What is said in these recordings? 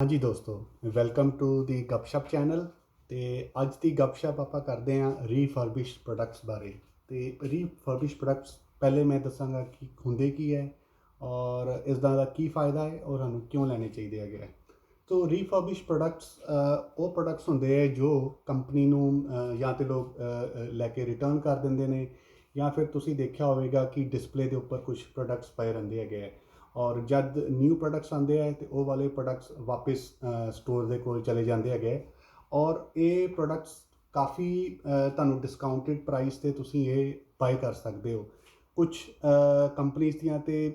ਹਾਂਜੀ ਦੋਸਤੋ, welcome to the ਗੱਪਸ਼ਪ channel. ਤੇ ਅੱਜ ਦੀ ਗੱਪਸ਼ਪ ਆਪਾਂ ਕਰਦੇ ਹਾਂ ਰੀਫਰਬਿਸ਼ਡ ਪ੍ਰੋਡਕਟਸ ਬਾਰੇ। ਤੇ ਰੀਫਰਬਿਸ਼ਡ ਪ੍ਰੋਡਕਟਸ ਪਹਿਲੇ ਮੈਂ ਦੱਸਾਂਗਾ ਕਿ ਹੁੰਦੇ ਕੀ ਹੈ ਔਰ ਇਸ ਦਾ ਕੀ ਫਾਇਦਾ ਹੈ ਔਰ ਸਾਨੂੰ ਕਿਉਂ ਲੈਣੇ ਚਾਹੀਦੇ ਹੈਗੇ ਹੈ। ਸੋ ਰੀਫਰਬਿਸ਼ਡ ਪ੍ਰੋਡਕਟਸ ਉਹ ਪ੍ਰੋਡਕਟਸ ਹੁੰਦੇ ਹੈ ਜੋ ਕੰਪਨੀ ਨੂੰ ਜਾਂ ਤਾਂ ਲੋਕ ਲੈ ਕੇ ਰਿਟਰਨ ਕਰ ਦਿੰਦੇ ਨੇ, ਜਾਂ ਫਿਰ ਤੁਸੀਂ ਦੇਖਿਆ ਹੋਵੇਗਾ ਕਿ ਡਿਸਪਲੇ ਦੇ ਉੱਪਰ ਕੁਝ ਪ੍ਰੋਡਕਟਸ ਪਏ ਰਹਿੰਦੇ ਹੈਗੇ ਹੈ ਔਰ ਜਦ ਨਿਊ ਪ੍ਰੋਡਕਟਸ ਆਉਂਦੇ ਹੈ ਤੇ ਉਹ ਵਾਲੇ ਪ੍ਰੋਡਕਟਸ ਵਾਪਿਸ ਸਟੋਰ ਦੇ ਕੋਲ ਚਲੇ ਜਾਂਦੇ ਹੈਗੇ ਔਰ ਇਹ ਪ੍ਰੋਡਕਟਸ ਕਾਫੀ ਤੁਹਾਨੂੰ ਡਿਸਕਾਊਂਟਡ ਪ੍ਰਾਈਸ 'ਤੇ ਤੁਸੀਂ ਇਹ ਬਾਏ ਕਰ ਸਕਦੇ ਹੋ। ਕੁਛ ਕੰਪਨੀਜ਼ ਦੀਆਂ ਤੇ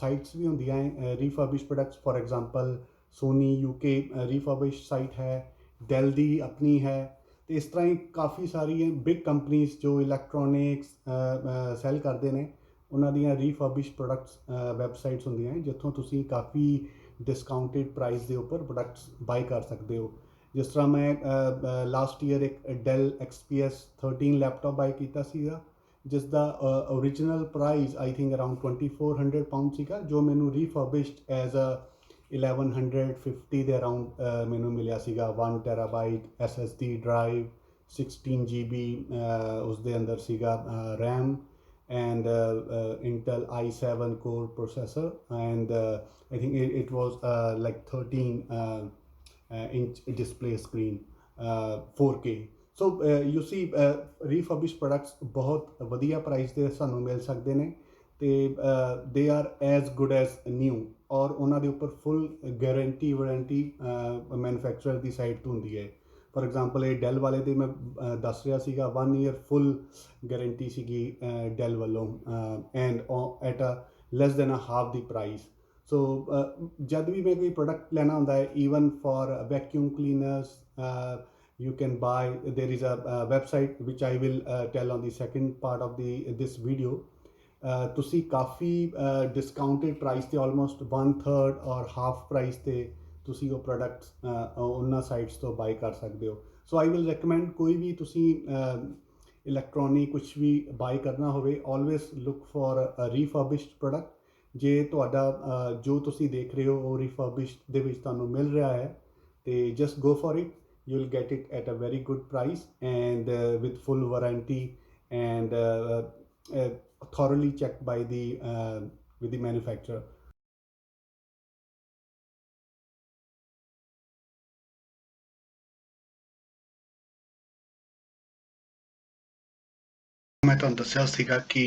ਸਾਈਟਸ ਵੀ ਹੁੰਦੀਆਂ ਹੈ refurbish products, for example Sony UK refurbish site है, डेल ਦੀ ਆਪਣੀ ਹੈ। ਤੇ ਇਸ ਤਰ੍ਹਾਂ ਹੀ ਕਾਫੀ ਸਾਰੀ ਬਿਗ ਕੰਪਨੀਜ਼ ਜੋ ਇਲੈਕਟ੍ਰੋਨਿਕਸ ਸੈਲ ਕਰਦੇ ਨੇ, ਉਹਨਾਂ ਦੀਆਂ ਰੀਫਰਬਿਸ਼ ਪ੍ਰੋਡਕਟਸ ਵੈਬਸਾਈਟਸ ਹੁੰਦੀਆਂ ਜਿੱਥੋਂ ਤੁਸੀਂ ਕਾਫੀ ਡਿਸਕਾਊਂਟਡ ਪ੍ਰਾਈਸ ਦੇ ਉੱਪਰ ਪ੍ਰੋਡਕਟਸ ਬਾਈ ਕਰ ਸਕਦੇ ਹੋ। ਜਿਸ ਤਰ੍ਹਾਂ ਮੈਂ ਲਾਸਟ ਈਅਰ ਇੱਕ ਡੈਲ XPS 13 ਲੈਪਟਾਪ ਬਾਈ ਕੀਤਾ ਸੀਗਾ, ਜਿਸ ਦਾ original price I think around £2400 ਸੀਗਾ, ਜੋ ਮੈਨੂੰ ਰੀਫਰਬਿਸ਼ਡ ਐਜ਼ ਅ 1150 ਦੇ ਅਰਾਊਂਡ ਮੈਨੂੰ ਮਿਲਿਆ ਸੀਗਾ। 1 ਟੈਰਾਬਾਈਟ SSD ਡਰਾਈਵ, 16 GB ਉਸਦੇ ਅੰਦਰ ਸੀਗਾ RAM, and Intel i7 core processor, and I think it was like 13 inch display screen, 4K. So you see refurbished products ਬਹੁਤ ਵਧੀਆ ਪ੍ਰਾਈਸ ਦੇ ਸਾਨੂੰ ਮਿਲ ਸਕਦੇ ਨੇ ਤੇ they are as good as new, ਔਰ ਉਹਨਾਂ ਦੇ ਉੱਪਰ ਫੁੱਲ ਗਾਰੰਟੀ ਵਾਰੰਟੀ ਮੈਨੂਫੈਕਚਰਰ ਦੀ ਸਾਈਡ ਤੋਂ ਹੁੰਦੀ ਹੈ। ਫॉर एग्जांपल ਇਹ ਡੈਲ ਵਾਲੇ ਦੀ ਮੈਂ ਦੱਸ ਰਿਹਾ ਸੀਗਾ 1 ਈਅਰ ਫੁੱਲ ਗਾਰੰਟੀ ਸੀਗੀ ਡੈਲ ਵੱਲੋਂ, and at a less than a half ਦੀ ਪ੍ਰਾਈਸ। ਸੋ ਜਦ ਵੀ ਮੈਂ ਕੋਈ ਪ੍ਰੋਡਕਟ ਲੈਣਾ ਹੁੰਦਾ ਹੈ, even for vacuum cleaners, you can buy, there is a website which I will tell on the second part of this video. ਤੁਸੀਂ ਕਾਫੀ discounted price 'ਤੇ ਆਲਮੋਸਟ 1/3 ਔਰ ਹਾਫ ਪ੍ਰਾਈਸ 'ਤੇ ਤੁਸੀਂ ਉਹ ਪ੍ਰੋਡਕਟਸ ਉਹਨਾਂ ਸਾਈਟਸ ਤੋਂ ਬਾਈ ਕਰ ਸਕਦੇ ਹੋ। ਸੋ ਆਈ ਵਿਲ ਰეკਮੈਂਡ, ਕੋਈ ਵੀ ਤੁਸੀਂ ਇਲੈਕਟ੍ਰੋਨਿਕ ਕੁਛ ਵੀ ਬਾਈ ਕਰਨਾ ਹੋਵੇ, ਆਲਵੇਜ਼ ਲੁੱਕ ਫॉर ਰੀਫਰਬਿਸ਼ਡ ਪ੍ਰੋਡਕਟ। ਜੇ ਤੁਹਾਡਾ ਜੋ ਤੁਸੀਂ ਦੇਖ ਰਹੇ ਹੋ ਉਹ ਰੀਫਰਬਿਸ਼ਡ ਦੇ ਵਿੱਚ ਤੁਹਾਨੂੰ ਮਿਲ ਰਿਹਾ ਹੈ ਤੇ just go for it, you will get it at a very good price and with full warranty and thoroughly checked by the with the manufacturer. ਮੈਂ ਤੁਹਾਨੂੰ ਦੱਸਿਆ ਸੀਗਾ ਕਿ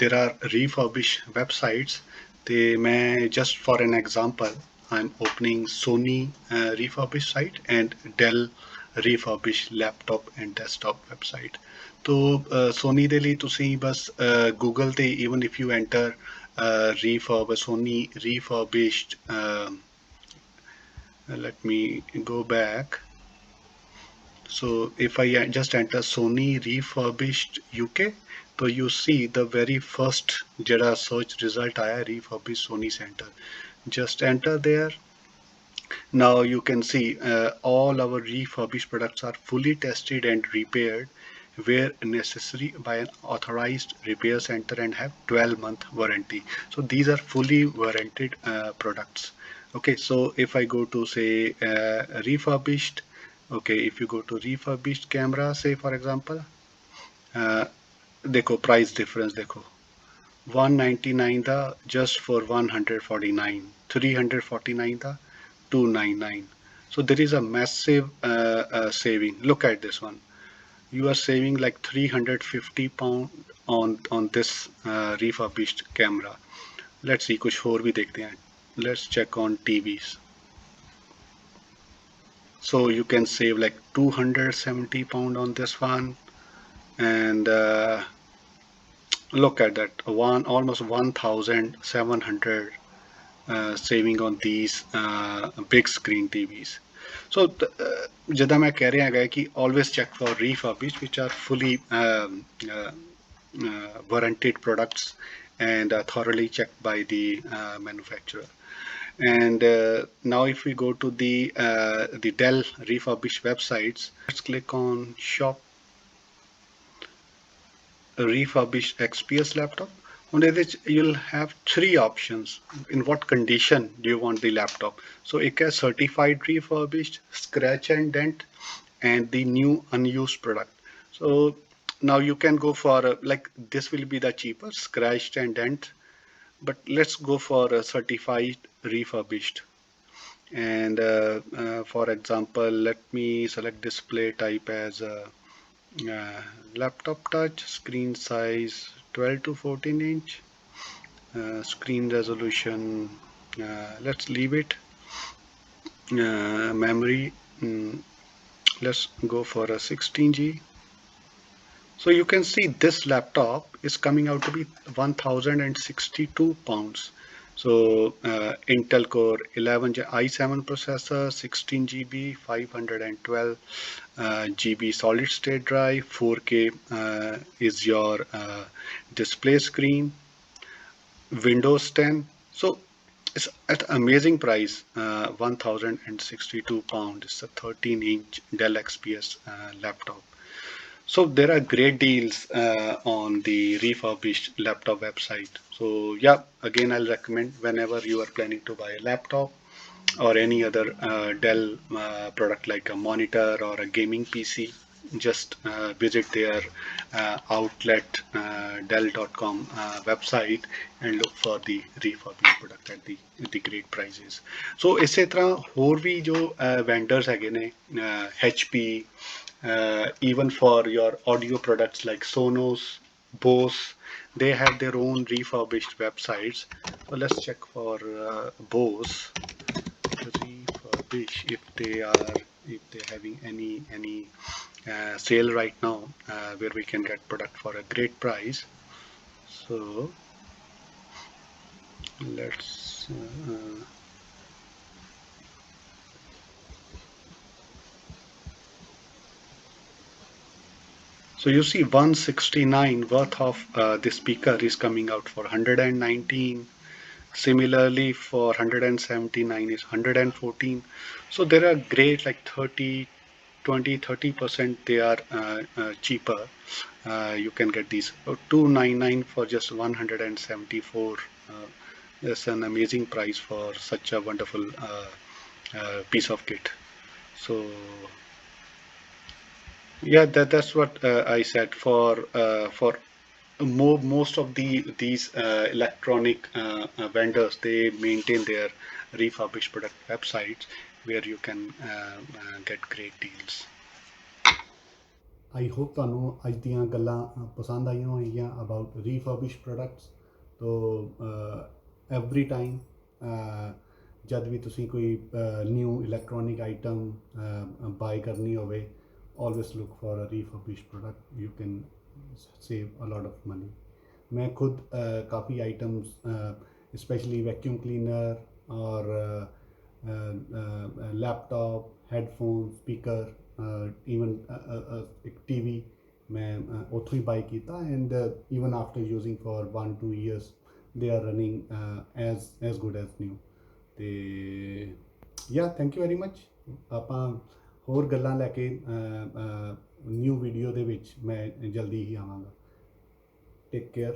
there are refurbished websites, ਤੇ ਮੈਂ just for an example I'm opening Sony refurbished site and Dell refurbished laptop and desktop website. तो Sony ਦੇ ਲਈ ਤੁਸੀਂ ਬਸ Google ਤੇ even if you enter Sony refurbished, let me go back. So if I just enter Sony refurbished UK, so you see the very first jada search result aaya refurbished Sony center. Just enter there. Now you can see all our refurbished products are fully tested and repaired where necessary by an authorized repair center and have 12-month warranty. So these are fully warranted products. Okay, so if I go to say refurbished, okay, if you go to refurbished camera, say for example, देखो price difference देखो, 199 था just for 149, 349 था 299. So there is a massive saving. Look at this one, you are saving like £350 on this refurbished camera. Let's see कुछ और भी देखते हैं. Let's check on TVs. So you can save like £270 on this one, and look at that, almost 1700 saving on these big screen TVs. So ਜਿੱਦਾਂ ਮੈਂ ਕਹਿ ਰਿਹਾ ਹੈਗਾ ਕਿ always check for refurbished which are fully warranted products and thoroughly checked by the manufacturer. And now if we go to the Dell refurbished websites, let's click on shop refurbished XPS laptop. ਹੁਣ ਇਹਦੇ 'ਚ you'll have three options. In what condition do you want the laptop? So ਇੱਕ ਹੈ certified refurbished, scratch and dent, and the new unused product. So now you can go for like this will be the cheaper scratched and dent, but let's go for a certified refurbished. And for example, let me select display type as laptop touch, screen size 12 to 14 inch, screen resolution, let's leave it, memory, let's go for a 16G. So you can see this laptop is coming out to be 1062 pounds. So Intel Core 11 i7 processor, 16 GB, 512 GB solid state drive, 4K is your display screen, Windows 10. So it's at amazing price, 1062 pounds. It's a 13-inch Dell XPS laptop. So there are great deals on the refurbished laptop website. So yeah, again, I'll recommend whenever you are planning to buy a laptop or any other Dell product like a monitor or a gaming PC, just visit their outlet dell.com website and look for the refurbished product at the great prices. So ਇਸੇ ਤਰ੍ਹਾਂ ਹੋਰ ਵੀ ਜੋ vendors ਹੈਗੇ ਨੇ, HP, even for your audio products like Sonos, Bose, they have their own refurbished websites. So let's check for Bose refurbish if they're having any sale right now where we can get product for a great price. So let's so you see 169 worth of the speaker is coming out for 119. Similarly for 179 is 114. So there are great like 30% they are cheaper. You can get these 299 for just 174. That's an amazing price for such a wonderful piece of kit. So yeah, that's what I said for most of these electronic vendors, they maintain their refurbished product websites where you can get great deals. I hope ਤੁਹਾਨੂੰ ਅੱਜ ਦੀਆਂ ਗੱਲਾਂ ਪਸੰਦ ਆਈਆਂ ਹੋਣਗੀਆਂ about ਰੀਫਰਬਿਸ਼ products. ਤੋ every time ਜਦ ਵੀ ਤੁਸੀਂ ਕੋਈ ਨਿਊ ਇਲੈਕਟ੍ਰੋਨਿਕ ਆਈਟਮ ਬਾਈ ਕਰਨੀ ਹੋਵੇ, always look for a refurbished product. You can save a lot of money. मैं खुद काफ़ी आइटम्स स्पेशली वैक्यूम क्लीनर और लैपटॉप, हेडफोन, स्पीकर, इवन एक टीवी मैं ਉੱਥੋਂ ਹੀ ਬਾਈ ਕੀਤਾ and even after using for 1-2 years they are running as good as new. ਤੇ ਯਾ ਥੈਂਕ ਯੂ ਵੈਰੀ ਮਚ। ਆਪਾਂ ਹੋਰ ਗੱਲਾਂ ਲੈ ਕੇ ਨਿਊ ਵੀਡੀਓ ਦੇ ਵਿੱਚ ਮੈਂ ਜਲਦੀ ਹੀ ਆਵਾਂਗਾ। Take care.